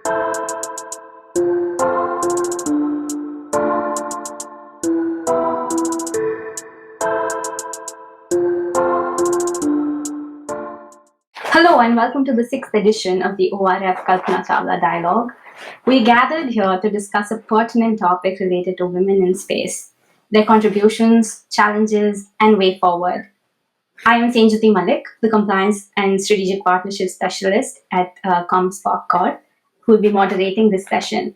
Hello and welcome to the 6th edition of the ORF Kalpana Chawla Dialogue. We gathered here to discuss a pertinent topic related to women in space, their contributions, challenges, and way forward. I am Senjuti Mallick, the Compliance and Strategic Partnership Specialist at COMSPOC Corp, who will be moderating this session.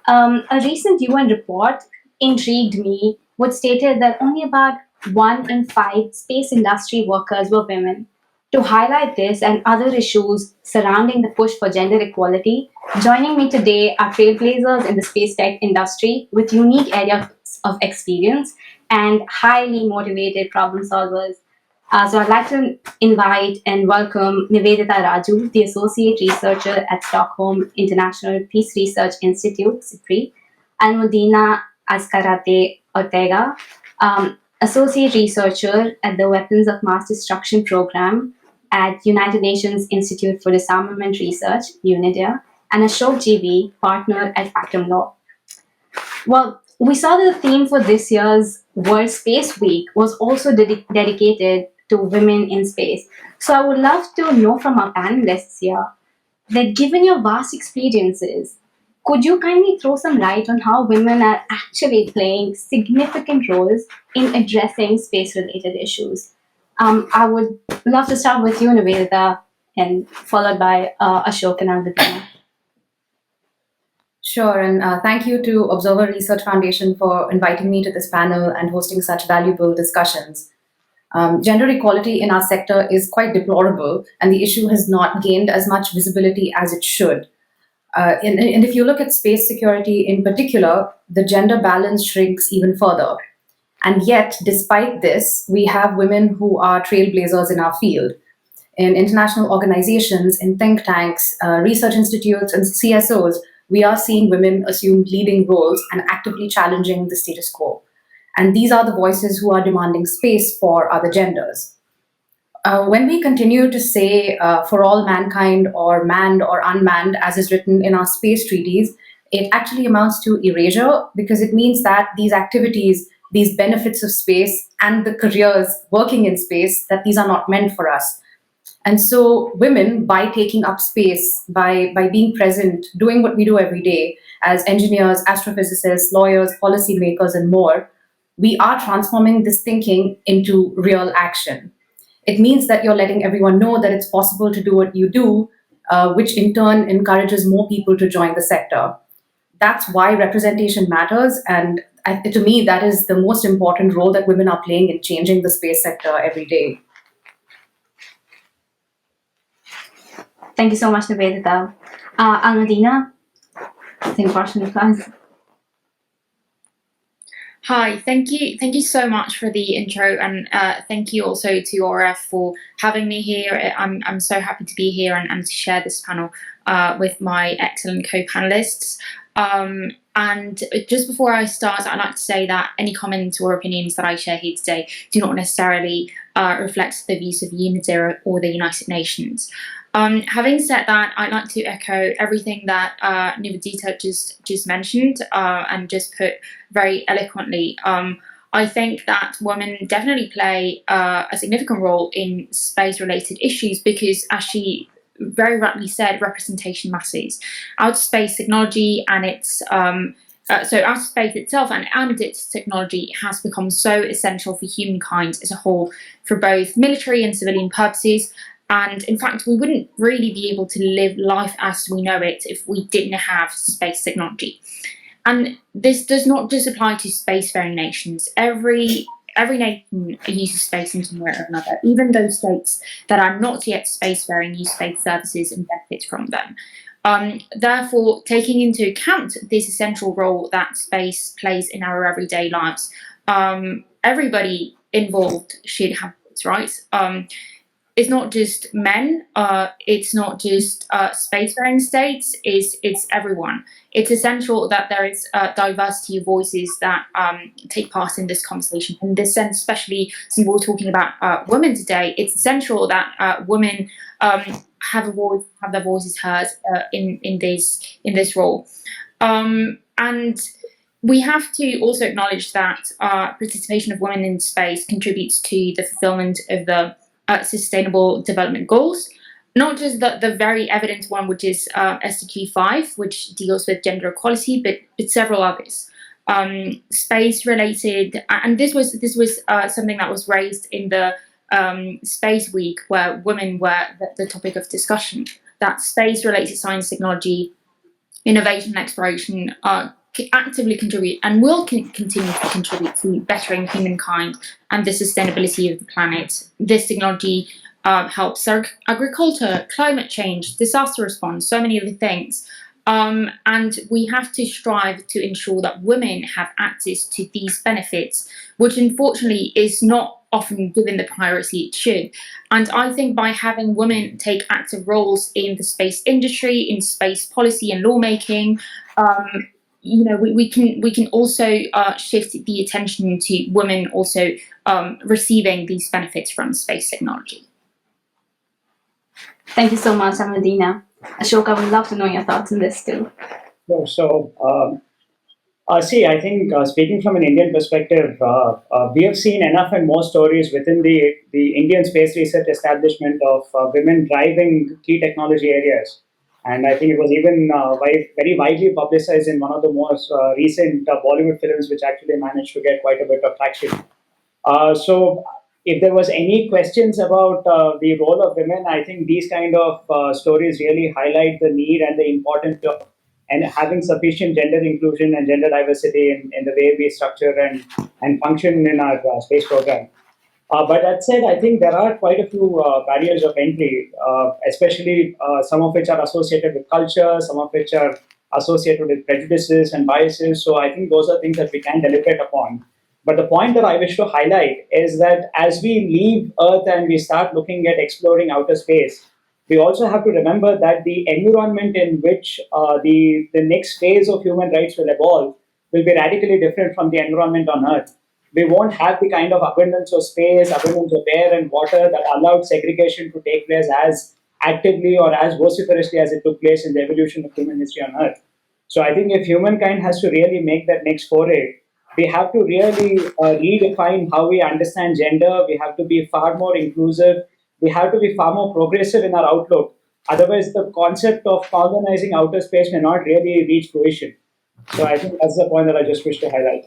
A recent UN report intrigued me, which stated that only about 1 in 5 space industry workers were women. To highlight this and other issues surrounding the push for gender equality, joining me today are trailblazers in the space tech industry with unique areas of experience and highly motivated problem solvers. So I'd like to invite and welcome Nivedita Raju, the Associate Researcher at Stockholm International Peace Research Institute, SIPRI, Almudena Azcárate Ortega, Associate Researcher at the Weapons of Mass Destruction Program at United Nations Institute for Disarmament Research, UNIDIR, and Ashok GV, partner at Factum Law. Well, we saw that the theme for this year's World Space Week was also dedicated to women in space. So I would love to know from our panelists here that given your vast experiences, could you kindly throw some light on how women are actually playing significant roles in addressing space-related issues? I would love to start with you, Nivedita, and followed by Ashok and Almudena. Sure, and thank you to Observer Research Foundation for inviting me to this panel and hosting such valuable discussions. Gender equality in our sector is quite deplorable, and the issue has not gained as much visibility as it should. And if you look at space security in particular, the gender balance shrinks even further. And yet, despite this, we have women who are trailblazers in our field. In international organizations, in think tanks, research institutes, and CSOs, we are seeing women assume leading roles and actively challenging the status quo. And these are the voices who are demanding space for other genders. When we continue to say for all mankind or manned or unmanned, as is written in our space treaties, it actually amounts to erasure because it means that these activities, these benefits of space and the careers working in space, that these are not meant for us. And so women, by taking up space, by being present, doing what we do every day as engineers, astrophysicists, lawyers, policymakers, and more, we are transforming this thinking into real action. It means that you're letting everyone know that it's possible to do what you do, which in turn encourages more people to join the sector. That's why representation matters, and to me, that is the most important role that women are playing in changing the space sector every day. Thank you so much, Nivedita. Almudena, same question, please. Hi, thank you so much for the intro, and thank you also to ORF for having me here. I'm so happy to be here and to share this panel with my excellent co-panelists. And just before I start, I'd like to say that any comments or opinions that I share here today do not necessarily reflect the views of UNIDIR or the United Nations. Having said that, I'd like to echo everything that Nivedita just mentioned and just put very eloquently. I think that women definitely play a significant role in space-related issues because, as she very rightly said, representation matters. Outer space technology and its so outer space itself and its technology has become so essential for humankind as a whole for both military and civilian purposes. And in fact, we wouldn't really be able to live life as we know it if we didn't have space technology. And this does not just apply to spacefaring nations. Every nation uses space in some way or another. Even those states that are not yet spacefaring use space services and benefit from them. Therefore, taking into account this essential role that space plays in our everyday lives, everybody involved should have its rights. It's not just men, it's not just spacefaring states, it's everyone. It's essential that there is a diversity of voices that take part in this conversation. In this sense, especially since we're talking about women today, it's essential that women have a voice, have their voices heard in this role. And we have to also acknowledge that participation of women in space contributes to the fulfillment of the Sustainable Development Goals, not just the very evident one, which is SDG 5, which deals with gender equality, but several others. Space related, and this was something that was raised in the Space Week, where women were the topic of discussion, that space related science, technology, innovation and exploration actively contribute and will continue to contribute to bettering humankind and the sustainability of the planet. This technology helps agriculture, climate change, disaster response, so many other things. And we have to strive to ensure that women have access to these benefits, which unfortunately is not often given the priority it should. And I think by having women take active roles in the space industry, in space policy and lawmaking, we can also shift the attention to women also receiving these benefits from space technology. Thank you so much, Almudena. Ashok, I would love to know your thoughts on this too. See, I think speaking from an Indian perspective, we have seen enough and more stories within the Indian space research establishment of women driving key technology areas. And I think it was even very widely publicized in one of the most recent Bollywood films, which actually managed to get quite a bit of traction. So if there was any questions about the role of women, I think these kind of stories really highlight the need and the importance of and having sufficient gender inclusion and gender diversity in the way we structure and function in our space program. But that said, I think there are quite a few barriers of entry, especially some of which are associated with culture, some of which are associated with prejudices and biases. So I think those are things that we can deliberate upon. But the point that I wish to highlight is that as we leave Earth and we start looking at exploring outer space, we also have to remember that the environment in which the next phase of human rights will evolve will be radically different from the environment on Earth. We won't have the kind of abundance of space, abundance of air and water that allowed segregation to take place as actively or as vociferously as it took place in the evolution of human history on Earth. So I think if humankind has to really make that next foray, we have to really redefine how we understand gender. We have to be far more inclusive. We have to be far more progressive in our outlook. Otherwise, the concept of colonizing outer space may not really reach fruition. So I think that's the point that I just wish to highlight.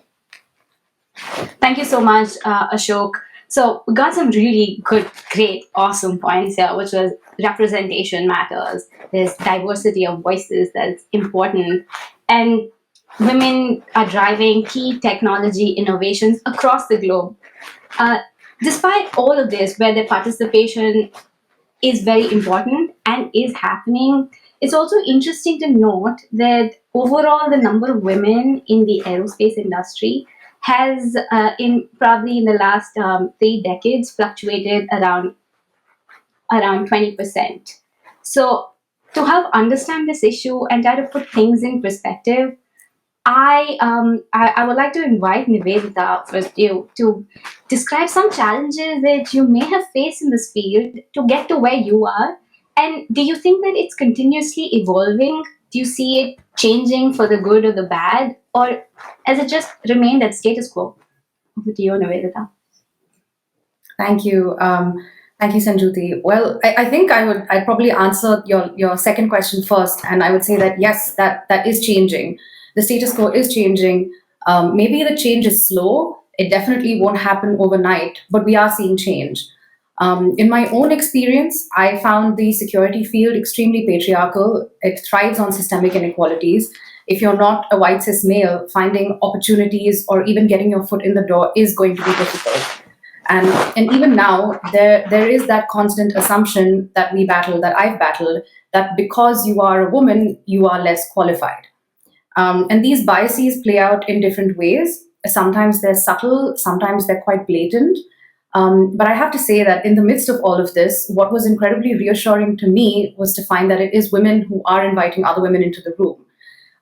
Thank you so much, Ashok. So we got some really good, great, awesome points here, which was representation matters. There's diversity of voices that's important. And women are driving key technology innovations across the globe. Despite all of this, where their participation is very important and is happening, it's also interesting to note that overall the number of women in the aerospace industry has, probably in the last 3 decades, fluctuated around 20%. So to help understand this issue and try to put things in perspective, I would like to invite Nivedita first you to describe some challenges that you may have faced in this field to get to where you are. And do you think that it's continuously evolving? Do you see it changing for the good or the bad? Or has it just remained at status quo? Over to you, Nivedita. Thank you. Thank you, Senjuti. Well, I think I'd probably answer your second question first. And I would say that, yes, that is changing. The status quo is changing. Maybe the change is slow. It definitely won't happen overnight, but we are seeing change. In my own experience, I found the security field extremely patriarchal. It thrives on systemic inequalities. If you're not a white cis male, finding opportunities or even getting your foot in the door is going to be difficult. And even now, there is that constant assumption that we battle, that I've battled, that because you are a woman, you are less qualified. And these biases play out in different ways. Sometimes they're subtle, sometimes they're quite blatant. But I have to say that in the midst of all of this, what was incredibly reassuring to me was to find that it is women who are inviting other women into the room.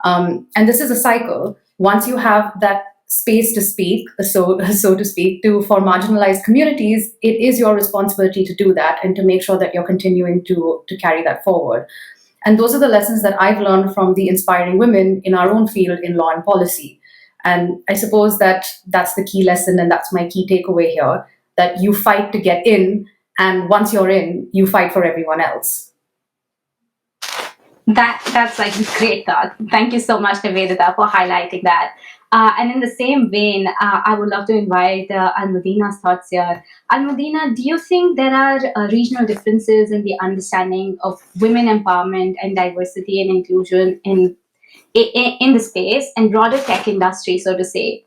And this is a cycle. Once you have that space to speak, so to speak, for marginalized communities, it is your responsibility to do that and to make sure that you're continuing to carry that forward. And those are the lessons that I've learned from the inspiring women in our own field in law and policy. And I suppose that that's the key lesson, and that's my key takeaway here, that you fight to get in, and once you're in, you fight for everyone else. That's like a great thought. Thank you so much, Nivedita, for highlighting that. And in the same vein, I would love to invite Almudena's thoughts here. Almudena, do you think there are regional differences in the understanding of women empowerment and diversity and inclusion in the space and broader tech industry, so to say?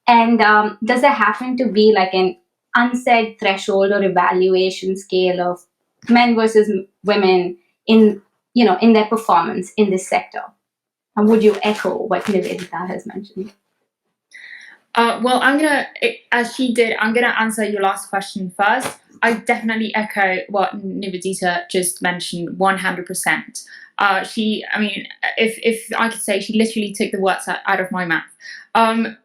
And does there happen to be like an unsaid threshold or evaluation scale of men versus women in their performance in this sector? And would you echo what Nivedita has mentioned? Well, as she did, I'm gonna answer your last question first. I definitely echo what Nivedita just mentioned 100%. If I could say, she literally took the words out of my mouth. To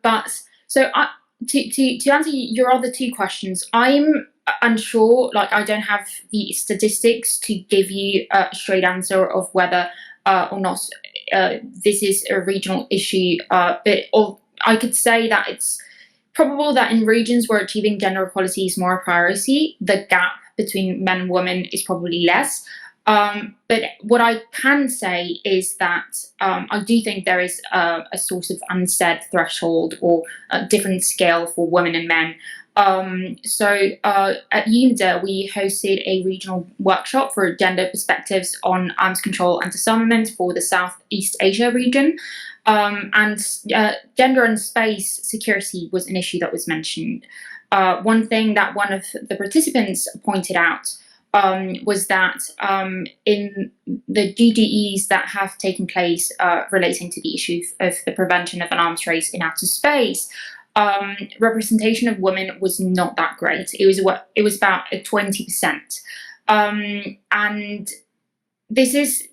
answer your other two questions, I'm unsure. Like, I don't have the statistics to give you a straight answer of whether or not this is a regional issue. But I could say that it's probable that in regions where achieving gender equality is more a priority, the gap between men and women is probably less. But what I can say is that I do think there is a sort of unsaid threshold or a different scale for women and men. At UNIDIR, we hosted a regional workshop for gender perspectives on arms control and disarmament for the Southeast Asia region. Gender and space security was an issue that was mentioned. One thing that one of the participants pointed out was that in the GDEs that have taken place relating to the issue of the prevention of an arms race in outer space, representation of women was not that great. It was about 20%, and this is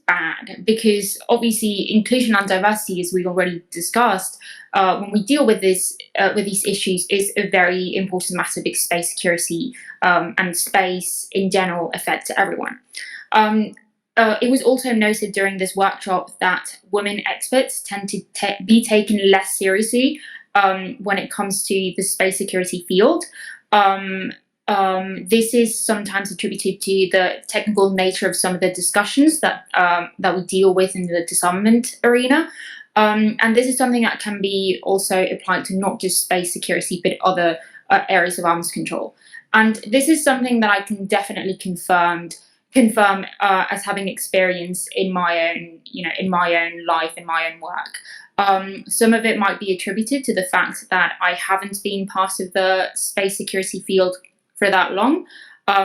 bad, because obviously inclusion and diversity, as we've already discussed, when we deal with these issues, is a very important matter, because space security and space in general affect everyone. It was also noted during this workshop that women experts tend to be taken less seriously when it comes to the space security field. This is sometimes attributed to the technical nature of some of the discussions that we deal with in the disarmament arena. And this is something that can be also applied to not just space security, but other areas of arms control. And this is something that I can definitely confirm as having experience in my own life, in my own work. Some of it might be attributed to the fact that I haven't been part of the space security field for that long.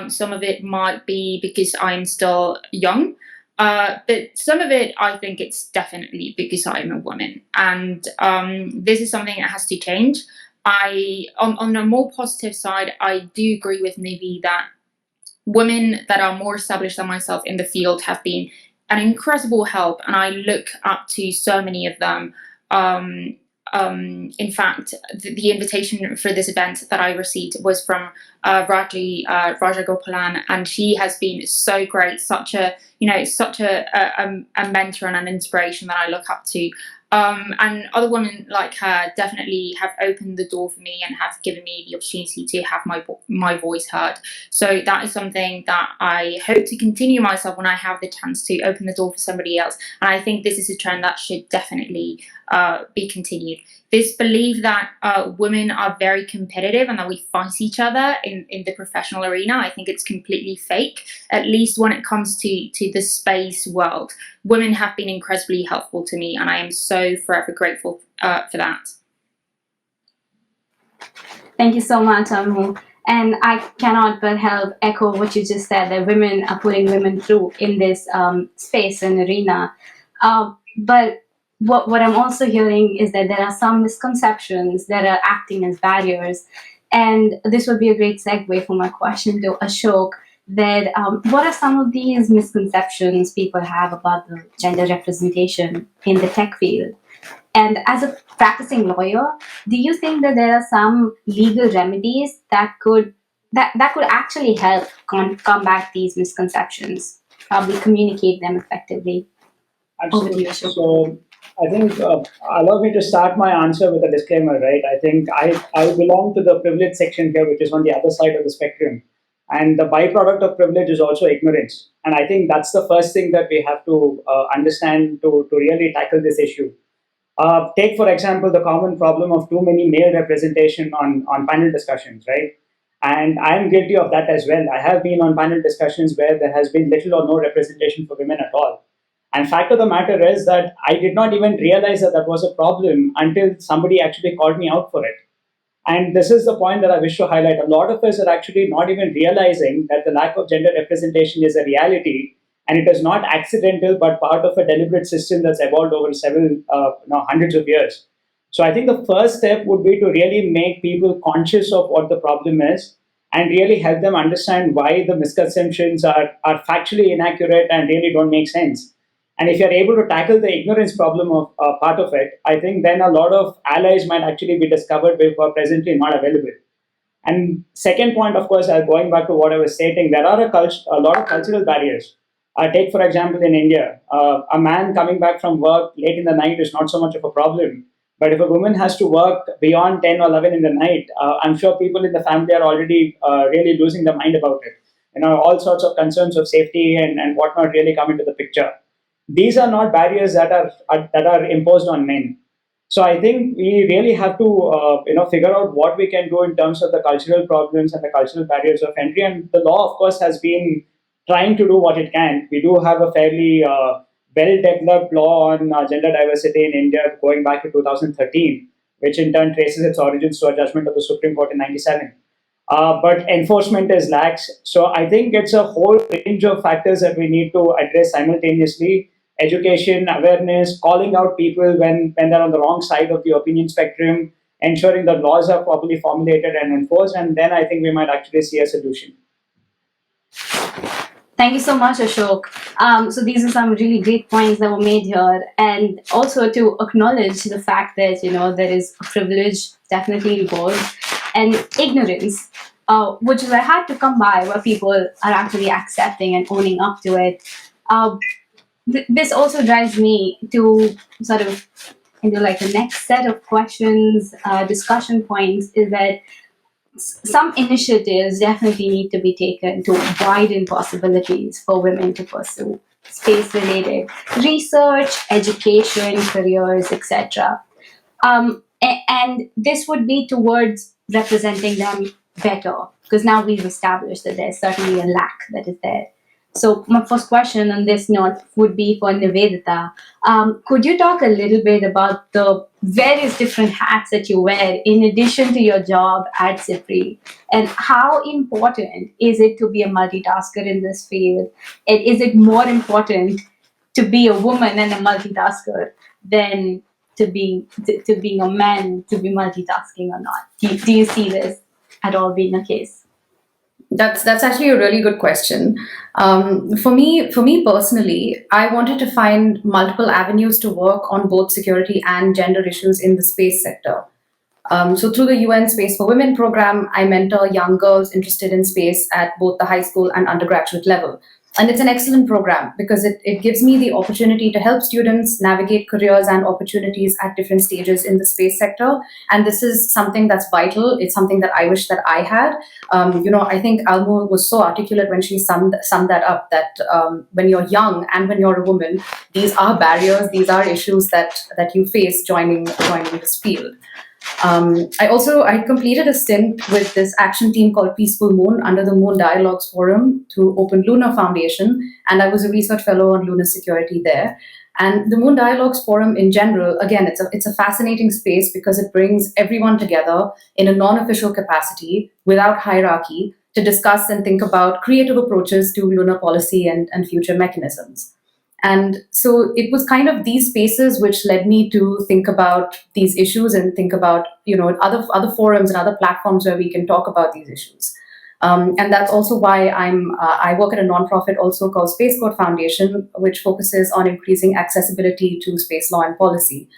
Some of it might be because I'm still young. But some of it, I think it's definitely because I'm a woman. And this is something that has to change. On a more positive side, I do agree with Nivi that women that are more established than myself in the field have been an incredible help, and I look up to so many of them. In fact, the invitation for this event that I received was from Raja Gopalan, and she has been so great, such a mentor and an inspiration that I look up to. And other women like her definitely have opened the door for me and have given me the opportunity to have my voice heard. So that is something that I hope to continue myself when I have the chance to open the door for somebody else. And I think this is a trend that should definitely be continued. This belief that women are very competitive and that we fight each other in the professional arena, I think it's completely fake, at least when it comes to the space world. Women have been incredibly helpful to me, and I am so forever grateful for that. Thank you so much, Amu. And I cannot but help echo what you just said, that women are putting women through in this space and arena. But what I'm also hearing is that there are some misconceptions that are acting as barriers. And this would be a great segue for my question to Ashok, that what are some of these misconceptions people have about the gender representation in the tech field? And as a practicing lawyer, do you think that there are some legal remedies that could actually help combat these misconceptions, probably communicate them effectively? Over to you, Absolutely. Ashok. So I think allow me to start my answer with a disclaimer, right? I think I belong to the privilege section here, which is on the other side of the spectrum. And the byproduct of privilege is also ignorance. And I think that's the first thing that we have to understand to really tackle this issue. Take, for example, the common problem of too many male representation on panel discussions, right? And I am guilty of that as well. I have been on panel discussions where there has been little or no representation for women at all. And fact of the matter is that I did not even realize that that was a problem until somebody actually called me out for it. And this is the point that I wish to highlight. A lot of us are actually not even realizing that the lack of gender representation is a reality, and it is not accidental, but part of a deliberate system that's evolved over several, hundreds of years. So I think the first step would be to really make people conscious of what the problem is and really help them understand why the misconceptions are factually inaccurate and really don't make sense. And if you're able to tackle the ignorance problem of part of it, I think then a lot of allies might actually be discovered who are presently not available. And second point, of course, going back to what I was stating, there are a lot of cultural barriers. Take, for example, in India, a man coming back from work late in the night is not so much of a problem. But if a woman has to work beyond 10 or 11 in the night, I'm sure people in the family are already really losing their mind about it. All sorts of concerns of safety and whatnot really come into the picture. These are not barriers that are imposed on men. So I think we really have to figure out what we can do in terms of the cultural problems and the cultural barriers of entry. And the law, of course, has been trying to do what it can. We do have a fairly well-developed law on gender diversity in India going back to 2013, which in turn traces its origins to a judgment of the Supreme Court in '97. But enforcement is lax. So I think it's a whole range of factors that we need to address simultaneously: education, awareness, calling out people when they're on the wrong side of the opinion spectrum, ensuring that laws are properly formulated and enforced, and then I think we might actually see a solution. Thank you so much, Ashok. So these are some really great points that were made here, and also to acknowledge the fact that there is a privilege definitely involved, and ignorance, which is I had to come by, where people are actually accepting and owning up to it. This also drives me to sort of into like the next set of questions, discussion points, is that some initiatives definitely need to be taken to widen possibilities for women to pursue space-related research, education, careers, etc. And this would be towards representing them better, because now we've established that there's certainly a lack that is there. So my first question on this note would be for Nivedita. Could you talk a little bit about the various different hats that you wear in addition to your job at SIPRI, and how important is it to be a multitasker in this field? And is it more important to be a woman and a multitasker than to being a man to be multitasking or not? Do you see this at all being a case? That's actually a really good question. For me personally, I wanted to find multiple avenues to work on both security and gender issues in the space sector. So through the UN Space for Women program, I mentor young girls interested in space at both the high school and undergraduate level. And it's an excellent program because it gives me the opportunity to help students navigate careers and opportunities at different stages in the space sector. And this is something that's vital. It's something that I wish that I had. I think Almu was so articulate when she summed that up, that when you're young and when you're a woman, these are barriers, these are issues that you face joining this field. I completed a stint with this action team called Peaceful Moon under the Moon Dialogues Forum through Open Lunar Foundation, and I was a research fellow on lunar security there. And the Moon Dialogues Forum in general, again, it's a fascinating space because it brings everyone together in a non-official capacity without hierarchy to discuss and think about creative approaches to lunar policy and future mechanisms. And so it was kind of these spaces which led me to think about these issues and think about other forums and other platforms where we can talk about these issues. And that's also why I work at a nonprofit also called Space Code Foundation, which focuses on increasing accessibility to space law and policy.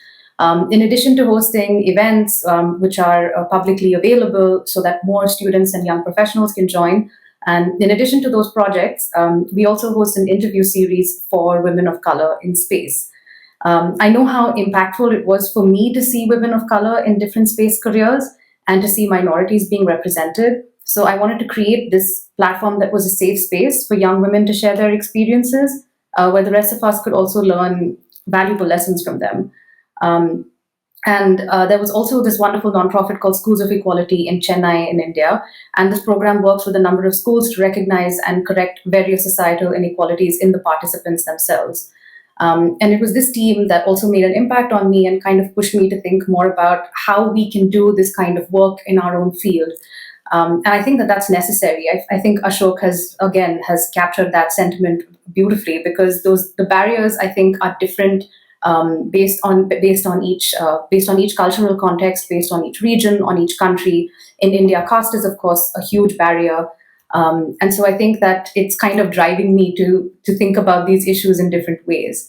In addition to hosting events which are publicly available so that more students and young professionals can join, and in addition to those projects, we also host an interview series for women of color in space. I know how impactful it was for me to see women of color in different space careers and to see minorities being represented. So I wanted to create this platform that was a safe space for young women to share their experiences, where the rest of us could also learn valuable lessons from them. And there was also this wonderful nonprofit called Schools of Equality in Chennai in India. And this program works with a number of schools to recognize and correct various societal inequalities in the participants themselves. And it was this team that also made an impact on me and kind of pushed me to think more about how we can do this kind of work in our own field. And I think that that's necessary. I think Ashok has captured that sentiment beautifully, because the barriers, I think, are different based on each cultural context, based on each region, on each country. In India, caste is of course a huge barrier, and so I think that it's kind of driving me to think about these issues in different ways.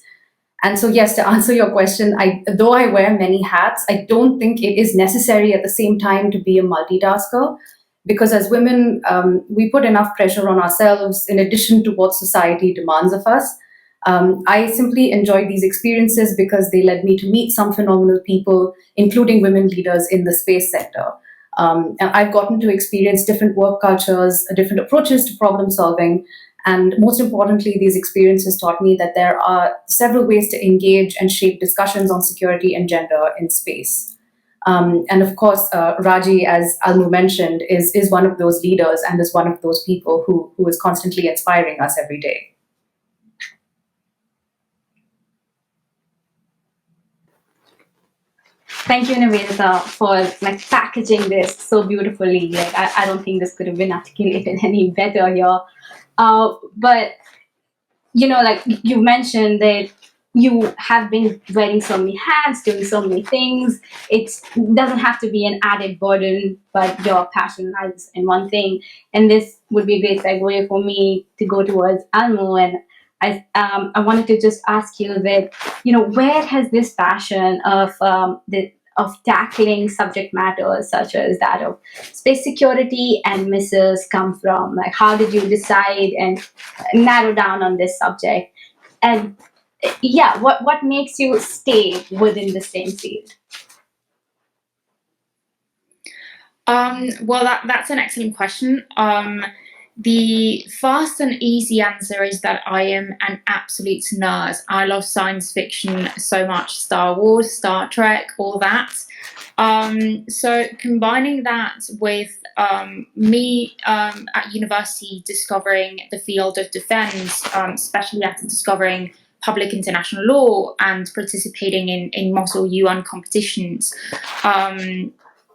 And so, yes, to answer your question, though I wear many hats, I don't think it is necessary at the same time to be a multitasker, because as women, we put enough pressure on ourselves in addition to what society demands of us. I simply enjoyed these experiences because they led me to meet some phenomenal people, including women leaders in the space sector. And I've gotten to experience different work cultures, different approaches to problem solving. And most importantly, these experiences taught me that there are several ways to engage and shape discussions on security and gender in space. And of course, Raji, as Almu mentioned, is one of those leaders and is one of those people who is constantly inspiring us every day. Thank you, Nivedita, for packaging this so beautifully. I don't think this could have been articulated any better here. But you mentioned that you have been wearing so many hats, doing so many things. It doesn't have to be an added burden, but your passion lies in one thing. And this would be a great segue for me to go towards Almu. And I wanted to just ask you that, where has this passion of tackling subject matters such as that of space security and missiles come from? Like, how did you decide and narrow down on this subject? And what makes you stay within the same field? Well, that's an excellent question. The fast and easy answer is that I am an absolute nerd. I love science fiction so much, Star Wars, Star Trek, all that. So combining that with me at university discovering the field of defense, especially after discovering public international law and participating in multiple UN competitions,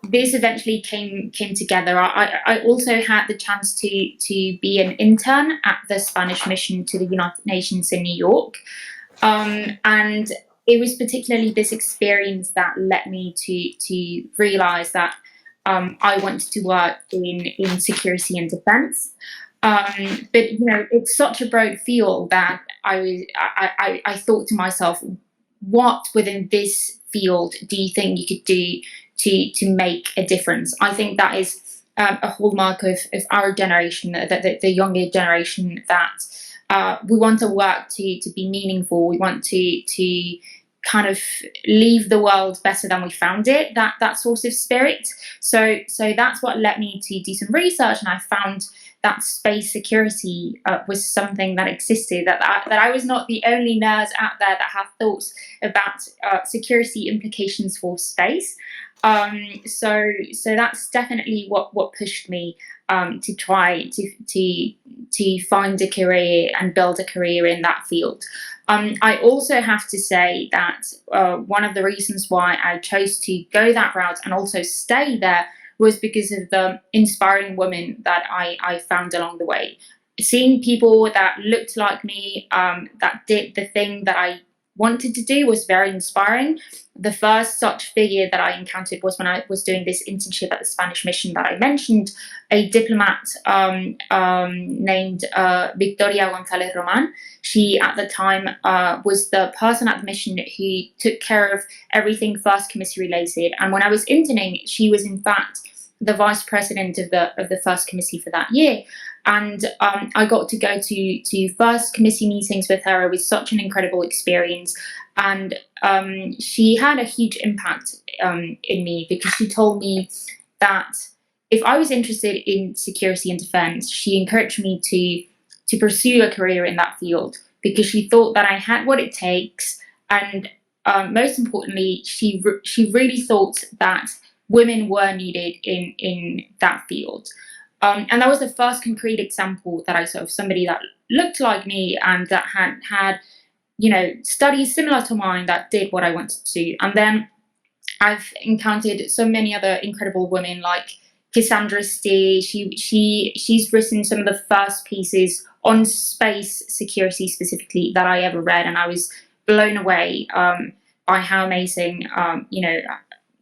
this eventually came together. I also had the chance to be an intern at the Spanish mission to the United Nations in New York, and it was particularly this experience that led me to realize that I wanted to work in security and defense. But it's such a broad field that I thought to myself, what within this field do you think you could do to make a difference? I think that is a hallmark of our generation, the younger generation, that we want to work to be meaningful. We want to kind of leave the world better than we found it, that sort of spirit. So that's what led me to do some research, and I found that space security was something that existed, that I was not the only nerd out there that have thoughts about security implications for space. So that's definitely what pushed me to try to find a career and build a career in that field. I also have to say that one of the reasons why I chose to go that route and also stay there was because of the inspiring women that I found along the way. Seeing people that looked like me, that did the thing that I wanted to do was very inspiring. The first such figure that I encountered was when I was doing this internship at the Spanish mission that I mentioned, a diplomat named Victoria González Román. She, at the time, was the person at the mission who took care of everything First Committee related. And when I was interning, she was in fact the vice president of the First Committee for that year. And I got to go to First Committee meetings with her. It was such an incredible experience. And she had a huge impact in me, because she told me that if I was interested in security and defense, she encouraged me to pursue a career in that field, because she thought that I had what it takes. And most importantly, she really thought that women were needed in that field. And that was the first concrete example that I saw of somebody that looked like me and that had studies similar to mine that did what I wanted to do. And then I've encountered so many other incredible women like Cassandra Stee. She's written some of the first pieces on space security specifically that I ever read, and I was blown away by how amazing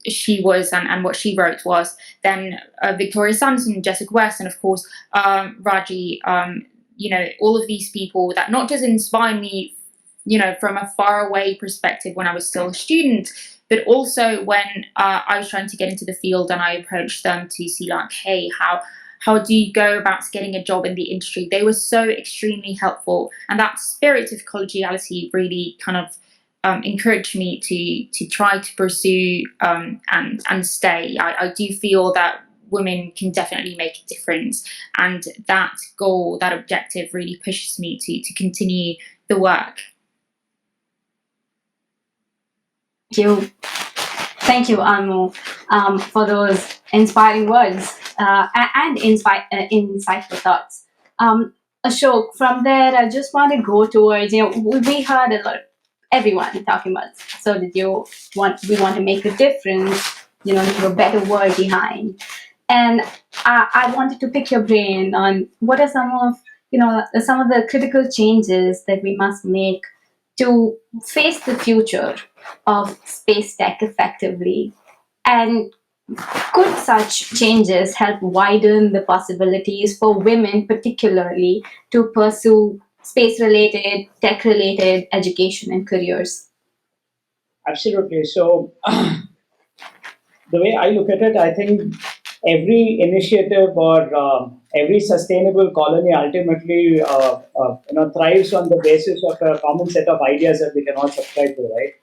she was and what she wrote was. Then Victoria Sampson, Jessica West, and of course Raji. All of these people that not just inspire me, from a faraway perspective when I was still a student, but also when I was trying to get into the field and I approached them to see like, hey, how do you go about getting a job in the industry? They were so extremely helpful, and that spirit of collegiality really kind of encouraged me to try to pursue and stay. I do feel that women can definitely make a difference, and that goal, that objective really pushes me to continue the work. Thank you, Almu, for those inspiring words and insightful thoughts. Ashok, from there, I just want to go towards, we heard a lot, everyone talking about, so did you we want to make a difference, leave a better word behind. And I wanted to pick your brain on what are some of the critical changes that we must make to face the future of space tech effectively. And could such changes help widen the possibilities for women, particularly, to pursue space-related, tech-related education and careers? Absolutely. So, the way I look at it, I think every initiative or every sustainable colony ultimately thrives on the basis of a common set of ideas that we can all subscribe to, right?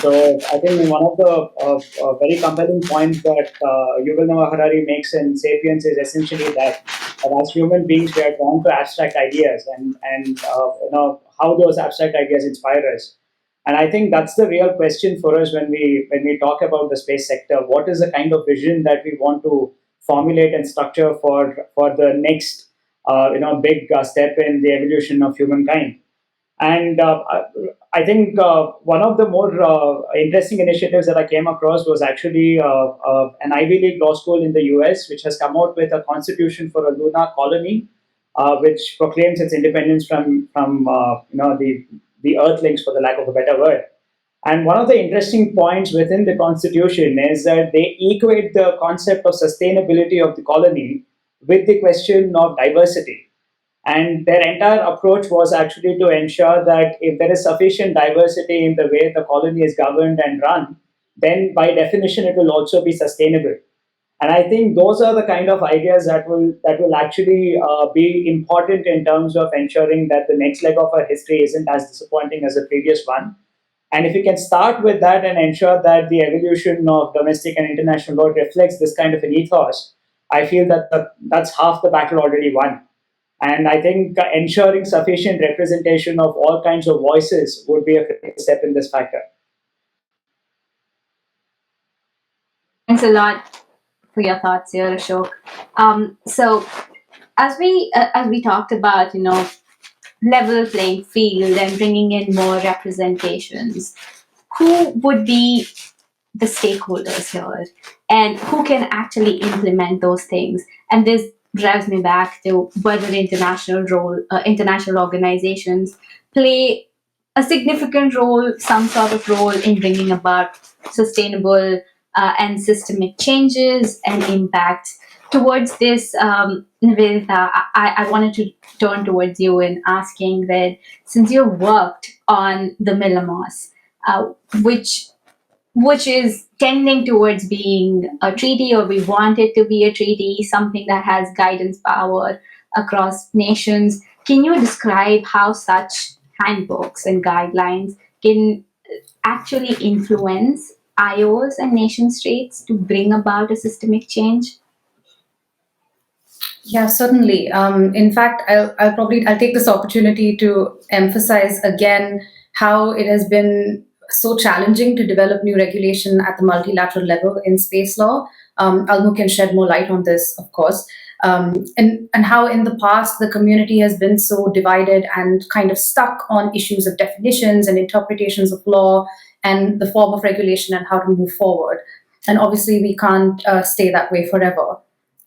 So I think one of the very compelling points that Yuval Noah Harari makes in *Sapiens* is essentially that as human beings we are drawn to abstract ideas and how those abstract ideas inspire us. And I think that's the real question for us when we talk about the space sector. What is the kind of vision that we want to formulate and structure for the next big step in the evolution of humankind? And I think one of the more interesting initiatives that I came across was actually an Ivy League law school in the US, which has come out with a constitution for a lunar colony, which proclaims its independence from the Earthlings, for the lack of a better word. And one of the interesting points within the constitution is that they equate the concept of sustainability of the colony with the question of diversity. And their entire approach was actually to ensure that if there is sufficient diversity in the way the colony is governed and run, then by definition it will also be sustainable. And I think those are the kind of ideas that will actually be important in terms of ensuring that the next leg of our history isn't as disappointing as the previous one. And if we can start with that and ensure that the evolution of domestic and international law reflects this kind of an ethos, I feel that that's half the battle already won. And I think ensuring sufficient representation of all kinds of voices would be a critical step in this factor. Thanks a lot for your thoughts here, Ashok. So, as we talked about, level playing field and bringing in more representations, who would be the stakeholders here, and who can actually implement those things? And this drives me back to whether international organizations play a significant role, some sort of role in bringing about sustainable and systemic changes and impact. Towards this, Nivedita, I wanted to turn towards you in asking that since you've worked on the Millamos, which is tending towards being a treaty, or we want it to be a treaty, something that has guidance power across nations. Can you describe how such handbooks and guidelines can actually influence IOs and nation states to bring about a systemic change? Yeah, certainly. In fact, I'll take this opportunity to emphasize again how it has been so challenging to develop new regulation at the multilateral level in space law. Almu can shed more light on this, of course, and how in the past the community has been so divided and kind of stuck on issues of definitions and interpretations of law and the form of regulation and how to move forward. And obviously, we can't stay that way forever.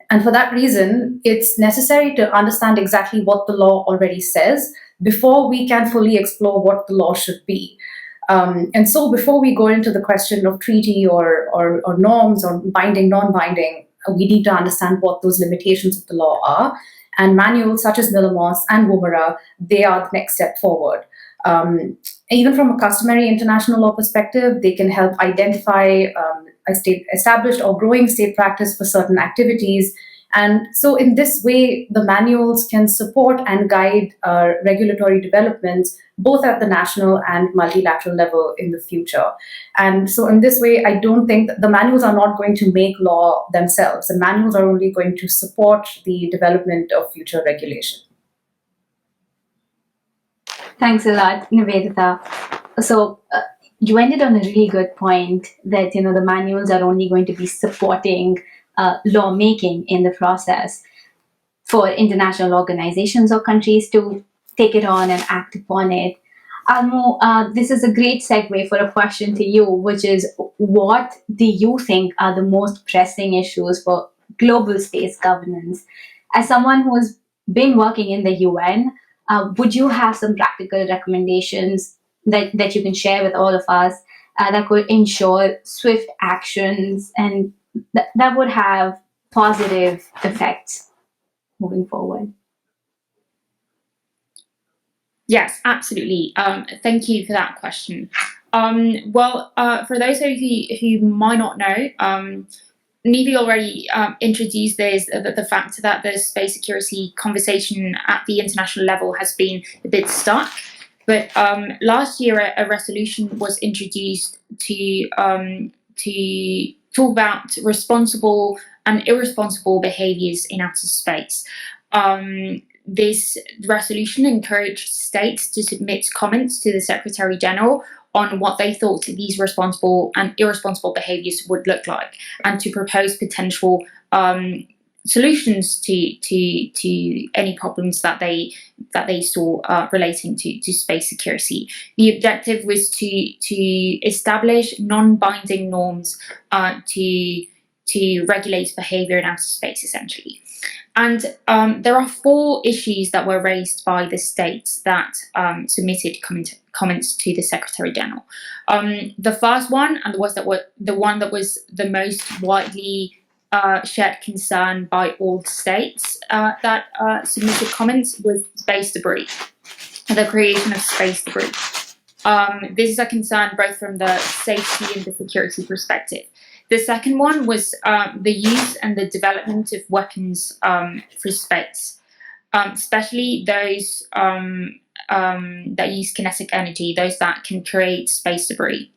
And for that reason, it's necessary to understand exactly what the law already says before we can fully explore what the law should be. And so before we go into the question of treaty or norms or binding, non-binding, we need to understand what those limitations of the law are. And manuals such as Millamos and WOMERA, they are the next step forward. Even from a customary international law perspective, they can help identify a state established or growing state practice for certain activities. And so in this way, the manuals can support and guide regulatory developments, both at the national and multilateral level in the future. And so in this way, I don't think the manuals are not going to make law themselves. The manuals are only going to support the development of future regulation. Thanks a lot, Nivedita. So you ended on a really good point that the manuals are only going to be supporting lawmaking in the process for international organizations or countries to take it on and act upon it. Almu, this is a great segue for a question to you, which is, what do you think are the most pressing issues for global space governance? As someone who's been working in the UN, would you have some practical recommendations that you can share with all of us that could ensure swift actions and that would have positive effects moving forward? Yes, absolutely. Thank you for that question. For those of you who might not know, Nivi already introduced the fact that the space security conversation at the international level has been a bit stuck. But last year, a resolution was introduced to talk about responsible and irresponsible behaviours in outer space. This resolution encouraged states to submit comments to the Secretary General on what they thought these responsible and irresponsible behaviours would look like, and to propose potential solutions to any problems that they saw relating to space security. The objective was to establish non-binding norms to regulate behaviour in outer space, essentially. And there are 4 issues that were raised by the states that submitted comments to the Secretary General. The first one, and the one that was the most widely shared concern by all states that submitted comments, was space debris, the creation of space debris. This is a concern both from the safety and the security perspective. The second one was the use and the development of weapons for space, especially those that use kinetic energy, those that can create space debris.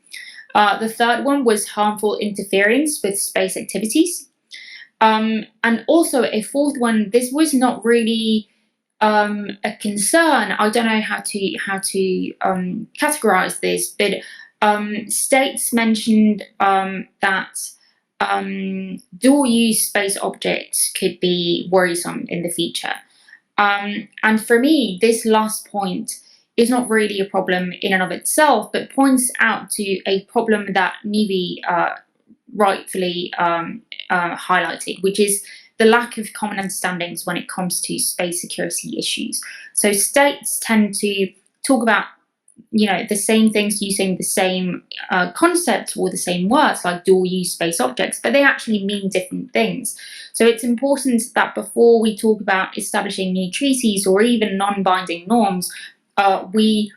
The third one was harmful interference with space activities. And also a fourth one, this was not really a concern. I don't know how to categorize this, but states mentioned that dual-use space objects could be worrisome in the future. And for me, this last point is not really a problem in and of itself, but points out to a problem that Nivi rightfully highlighted, which is the lack of common understandings when it comes to space security issues. So states tend to talk about the same things using the same concepts or the same words, like dual-use space objects, but they actually mean different things. So it's important that before we talk about establishing new treaties or even non-binding norms, we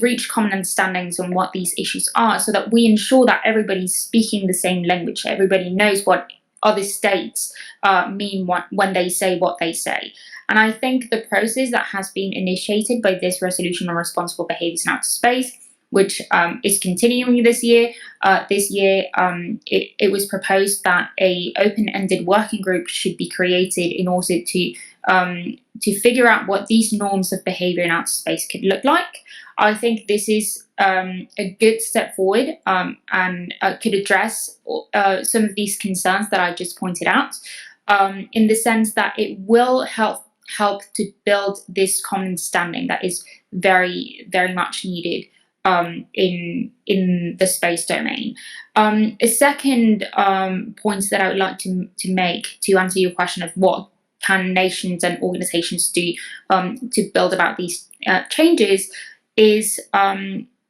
reach common understandings on what these issues are, so that we ensure that everybody's speaking the same language. Everybody knows what other states mean when they say what they say. And I think the process that has been initiated by this resolution on responsible behaviours in outer space, which is continuing this year, it was proposed that a open-ended working group should be created in order to figure out what these norms of behaviour in outer space could look like. I think this is a good step forward and could address some of these concerns that I just pointed out, in the sense that it will help to build this common understanding that is very, very much needed in the space domain. A second point that I would like to make to answer your question of what can nations and organizations do to build about these changes is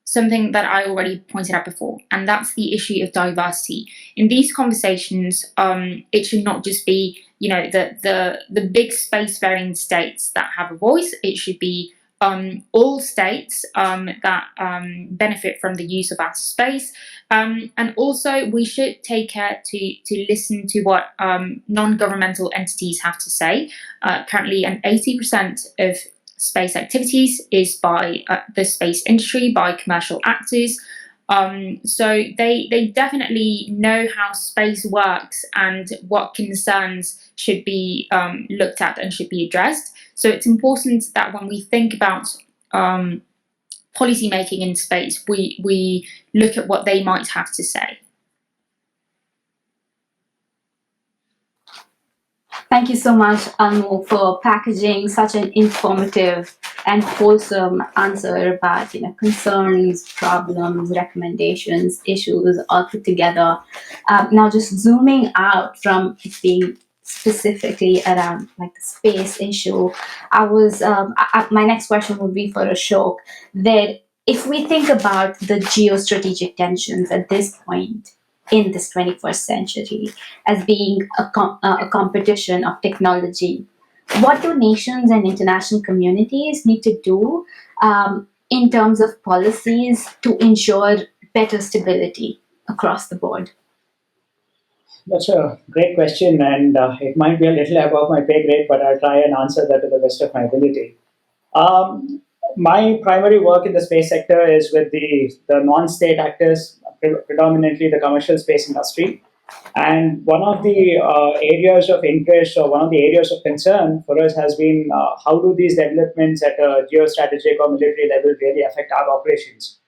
something that I already pointed out before, and that's the issue of diversity. In these conversations, it should not just be the big space-faring states that have a voice. It should be all states that benefit from the use of outer space, and also we should take care to listen to what non-governmental entities have to say. Currently, 80% of space activities is by the space industry, by commercial actors. So they definitely know how space works and what concerns should be looked at and should be addressed. So it's important that when we think about policy making in space, we look at what they might have to say. Thank you so much, Almu, for packaging such an informative and wholesome answer about concerns, problems, recommendations, issues all put together. Now, just zooming out from it being specifically around the space issue, my next question would be for Ashok, that if we think about the geostrategic tensions at this point in this 21st century as being a competition of technology, what do nations and international communities need to do in terms of policies to ensure better stability across the board? That's a great question, and it might be a little above my pay grade, but I'll try and answer that to the best of my ability. My primary work in the space sector is with the non-state actors, predominantly the commercial space industry. And one of the areas of interest or one of the areas of concern for us has been how do these developments at a geostrategic or military level really affect our operations?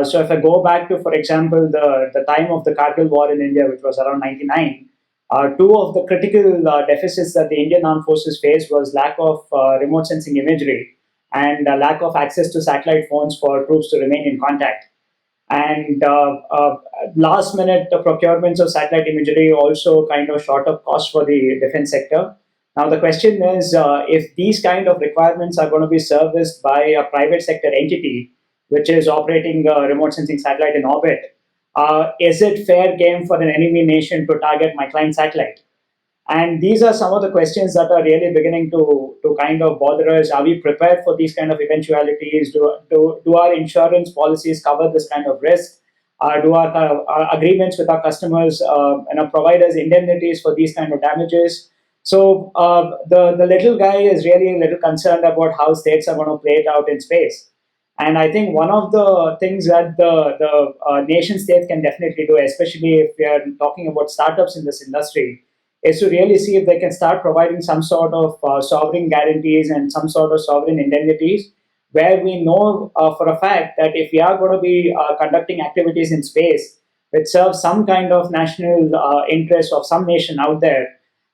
So if I go back to, for example, the time of the Kargil war in India, which was around 99, two of the critical deficits that the Indian armed forces faced was lack of remote sensing imagery and lack of access to satellite phones for troops to remain in contact. And last minute procurements of satellite imagery also kind of shot up costs for the defense sector. Now the question is, if these kind of requirements are going to be serviced by a private sector entity, which is operating a remote sensing satellite in orbit, is it fair game for an enemy nation to target my client satellite? And these are some of the questions that are really beginning to kind of bother us. Are we prepared for these kind of eventualities? Do our insurance policies cover this kind of risk? Do our agreements with our customers provide us indemnities for these kind of damages? So the little guy is really a little concerned about how states are going to play it out in space. And I think one of the things that the nation states can definitely do, especially if we are talking about startups in this industry, is to really see if they can start providing some sort of sovereign guarantees and some sort of sovereign indemnities, where we know for a fact that if we are going to be conducting activities in space which serve some kind of national interest of some nation out there,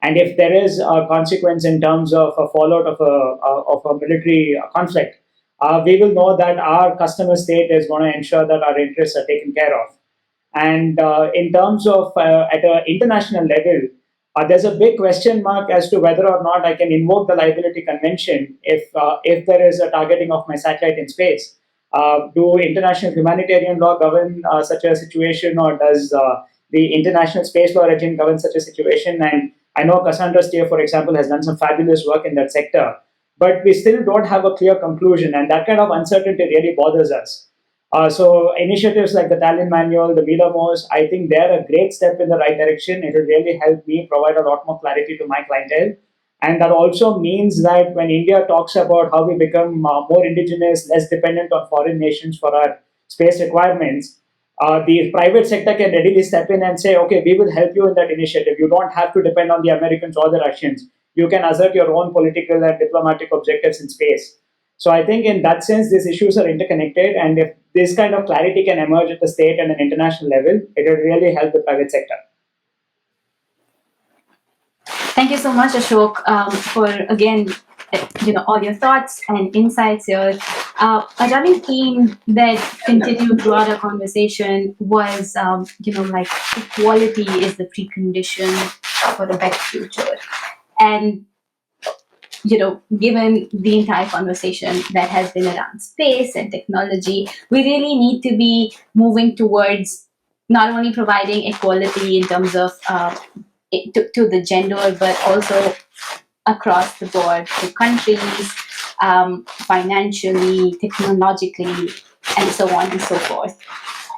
and if there is a consequence in terms of a fallout of a military conflict, we will know that our customer state is going to ensure that our interests are taken care of. And in terms of at an international level, There's a big question mark as to whether or not I can invoke the liability convention if there is a targeting of my satellite in space. Do international humanitarian law govern such a situation, or does the international space law regime govern such a situation? And I know Cassandra Steer, for example, has done some fabulous work in that sector, but we still don't have a clear conclusion, and that kind of uncertainty really bothers us. So initiatives like the Talent Manual, the Vilamos, I think they're a great step in the right direction. It will really help me provide a lot more clarity to my clientele. And that also means that when India talks about how we become more indigenous, less dependent on foreign nations for our space requirements, the private sector can readily step in and say, okay, we will help you in that initiative. You don't have to depend on the Americans or the Russians. You can assert your own political and diplomatic objectives in space. So I think in that sense, these issues are interconnected. And if this kind of clarity can emerge at the state and an international level, it will really help the private sector. Thank you so much, Ashok, for again, all your thoughts and insights here. A running theme that continued throughout our conversation was, like equality is the precondition for a better future. And given the entire conversation that has been around space and technology, we really need to be moving towards not only providing equality in terms of to the gender, but also across the board to countries, financially, technologically, and so on and so forth.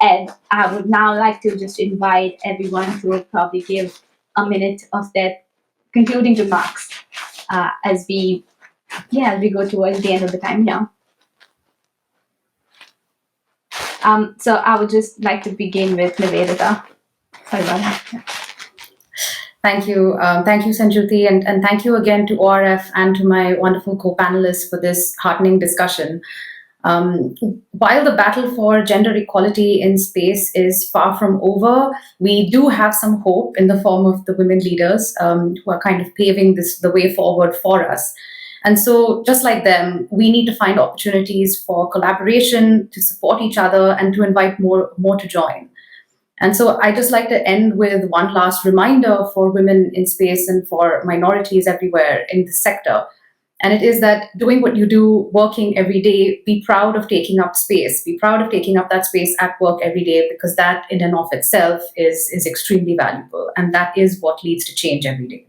And I would now like to just invite everyone to probably give a minute of their concluding remarks as we go towards the end of the time here. So I would just like to begin with Nivedita. Sorry about that. Yeah. Thank you, Senjuti, and thank you again to ORF and to my wonderful co-panelists for this heartening discussion. While the battle for gender equality in space is far from over, we do have some hope in the form of the women leaders who are kind of paving the way forward for us. And so, just like them, we need to find opportunities for collaboration, to support each other, and to invite more to join. And so I just like to end with one last reminder for women in space and for minorities everywhere in the sector. And it is that doing what you do, working every day, be proud of taking up space. Be proud of taking up that space at work every day, because that in and of itself is extremely valuable. And that is what leads to change every day.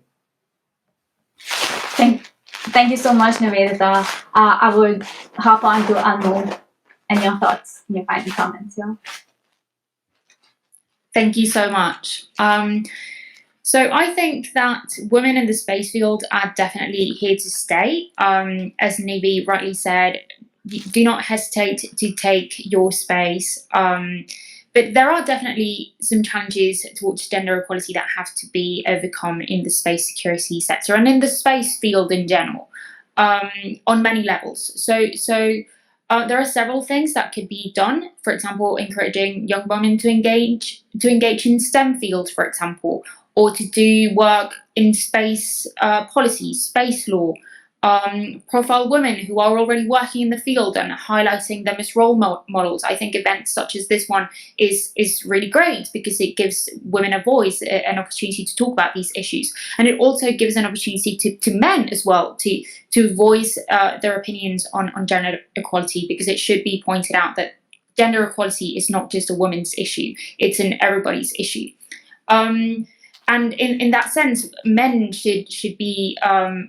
Thank you so much, Nivedita. I would hop on to Almud and your thoughts and your final comments. Yeah. Thank you so much. So I think that women in the space field are definitely here to stay. As Nivi rightly said, do not hesitate to take your space. But there are definitely some challenges towards gender equality that have to be overcome in the space security sector and in the space field in general, on many levels. So there are several things that could be done. For example, encouraging young women to engage in STEM fields, for example, or to do work in space policy, space law, profile women who are already working in the field and highlighting them as role models. I think events such as this one is really great because it gives women a voice, an opportunity to talk about these issues. And it also gives an opportunity to men as well to voice their opinions on gender equality, because it should be pointed out that gender equality is not just a woman's issue, it's an everybody's issue. And in that sense, men should be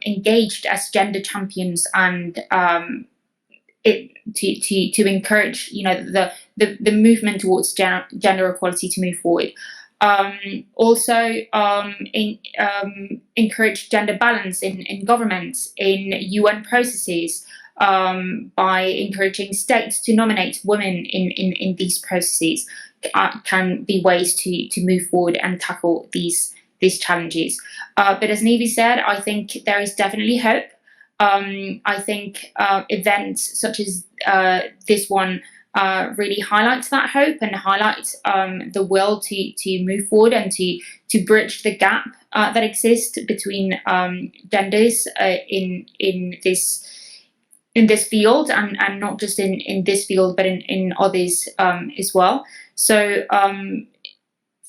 engaged as gender champions and to encourage the movement towards gender equality to move forward. Also, encourage gender balance in governments, in UN processes, by encouraging states to nominate women in these processes. Can be ways to move forward and tackle these challenges. But as Nivi said, I think there is definitely hope. I think events such as this one really highlights that hope and highlights the will to move forward and to bridge the gap that exists between genders in this field, and not just in this field but in others as well. So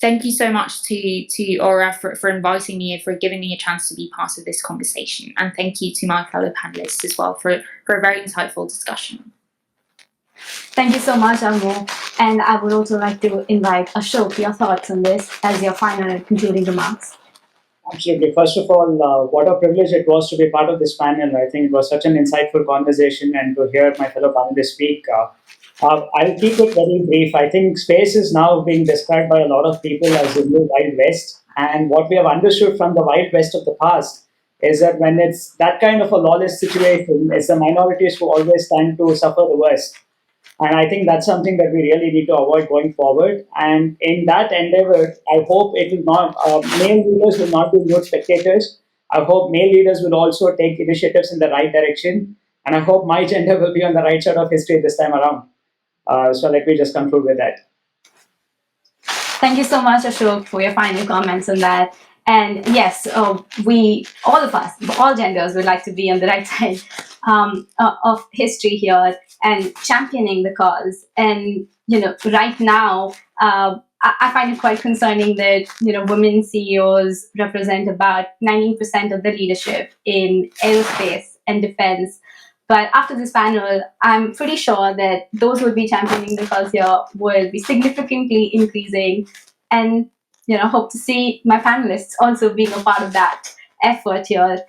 thank you so much to Aura for inviting me and for giving me a chance to be part of this conversation. And thank you to my fellow panelists as well for a very insightful discussion. Thank you so much, Almo. And I would also like to invite Ashok, your thoughts on this as your final and concluding remarks. Absolutely. First of all, what a privilege it was to be part of this panel. I think it was such an insightful conversation, and to hear my fellow panelists speak. I'll keep it very brief. I think space is now being described by a lot of people as the new Wild West. And what we have understood from the Wild West of the past is that when it's that kind of a lawless situation, it's the minorities who always stand to suffer the worst. And I think that's something that we really need to avoid going forward. And in that endeavor, I hope it will not, male leaders will not be mute spectators. I hope male leaders will also take initiatives in the right direction. And I hope my gender will be on the right side of history this time around. So let me just conclude with that. Thank you so much, Ashok, for your final comments on that. And yes, we, all of us, all genders, would like to be on the right side of history here and championing the cause. And, right now, I find it quite concerning that, women CEOs represent about 19% of the leadership in aerospace and defense. But after this panel, I'm pretty sure that those who will be championing the cause here will be significantly increasing, and hope to see my panelists also being a part of that effort here.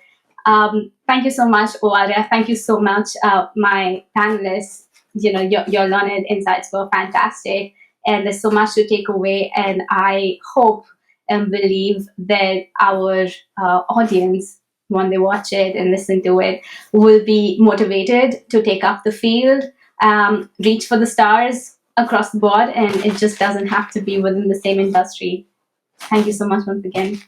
Thank you so much, Owaria. Thank you so much, my panelists. Your learned insights were fantastic, and there's so much to take away. And I hope and believe that our audience, when they watch it and listen to it, will be motivated to take up the field, reach for the stars across the board, and it just doesn't have to be within the same industry. Thank you so much once again.